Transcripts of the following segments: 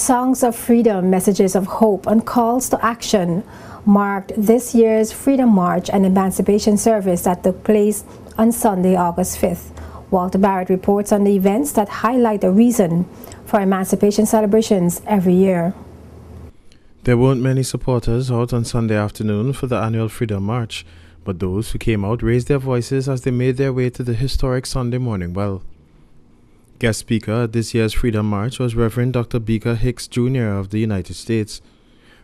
Songs of freedom, messages of hope, and calls to action marked this year's Freedom March and Emancipation service that took place on Sunday, August 5th. Walter Barrett reports on the events that highlight the reason for emancipation celebrations every year. There weren't many supporters out on Sunday afternoon for the annual Freedom March, but those who came out raised their voices as they made their way to the historic Sunday morning well. Guest speaker at this year's Freedom March was Reverend Dr. Beaker Hicks Jr. of the United States.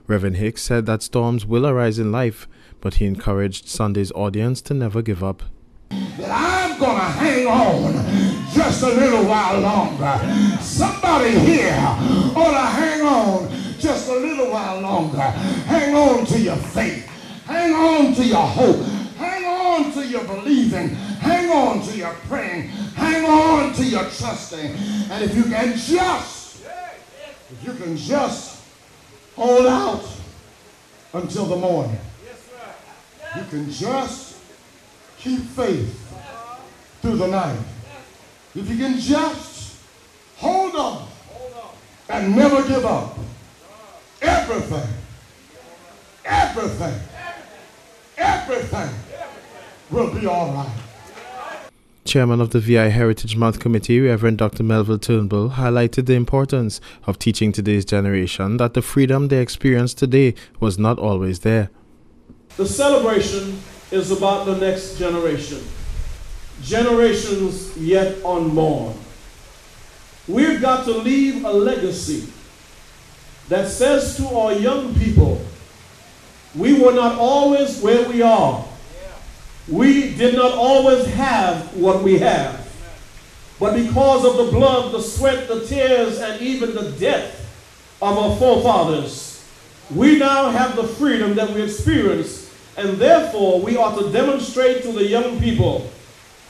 Reverend Hicks said that storms will arise in life, but he encouraged Sunday's audience to never give up. That I'm going to hang on just a little while longer. Somebody here ought to hang on just a little while longer. Hang on to your faith. Hang on to your hope. Hang on to your believing. Hang on to your praying. Hang on to your trusting. And if you can just hold out until the morning. You can just keep faith through the night. If you can just hold on and never give up, everything will be all right. Chairman of the VI Heritage Month Committee, Reverend Dr. Melville Turnbull, highlighted the importance of teaching today's generation that the freedom they experience today was not always there. The celebration is about the next generation, generations yet unborn. We've got to leave a legacy that says to our young people, we were not always where we are. We did not always have what we have. But because of the blood, the sweat, the tears, and even the death of our forefathers, we now have the freedom that we experienced, and therefore we ought to demonstrate to the young people,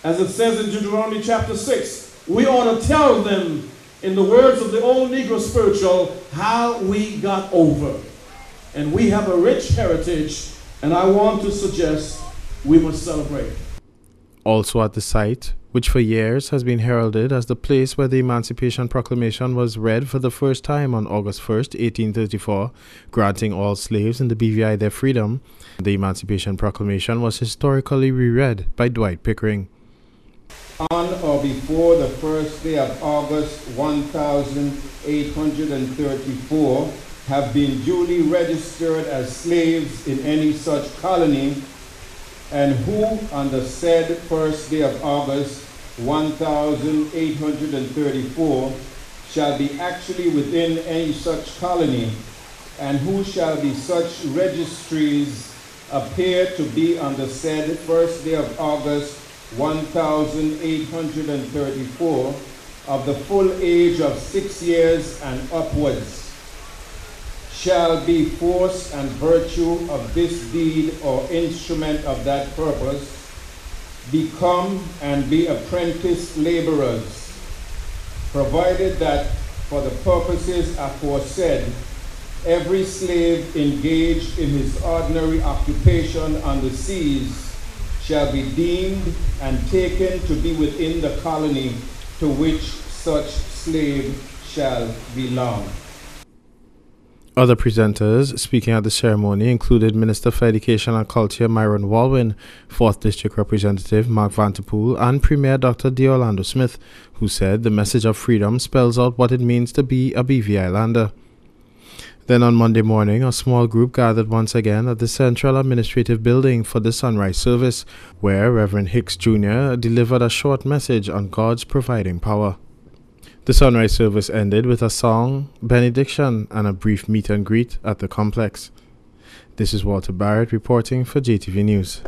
as it says in Deuteronomy chapter 6, we ought to tell them, in the words of the old Negro spiritual, how we got over. And we have a rich heritage, and I want to suggest we must celebrate. Also at the site, which for years has been heralded as the place where the Emancipation Proclamation was read for the first time on August 1st, 1834, granting all slaves in the BVI their freedom, the Emancipation Proclamation was historically reread by Dwight Pickering. On or before the first day of August 1834 have been duly registered as slaves in any such colony, and who on the said first day of August 1834 shall be actually within any such colony, and who shall be such registries appear to be on the said first day of August 1834 of the full age of 6 years and upwards, shall be force and virtue of this deed or instrument of that purpose, become and be apprentice laborers, provided that for the purposes aforesaid, every slave engaged in his ordinary occupation on the seas shall be deemed and taken to be within the colony to which such slave shall belong. Other presenters speaking at the ceremony included Minister for Education and Culture Myron Walwyn, 4th District Representative Mark Vanterpool, and Premier Dr. D. Orlando Smith, who said the message of freedom spells out what it means to be a BVI lander. Then on Monday morning, a small group gathered once again at the Central Administrative Building for the sunrise service, where Reverend Hicks Jr. delivered a short message on God's providing power. The sunrise service ended with a song, benediction, and a brief meet and greet at the complex. This is Walter Barrett reporting for JTV News.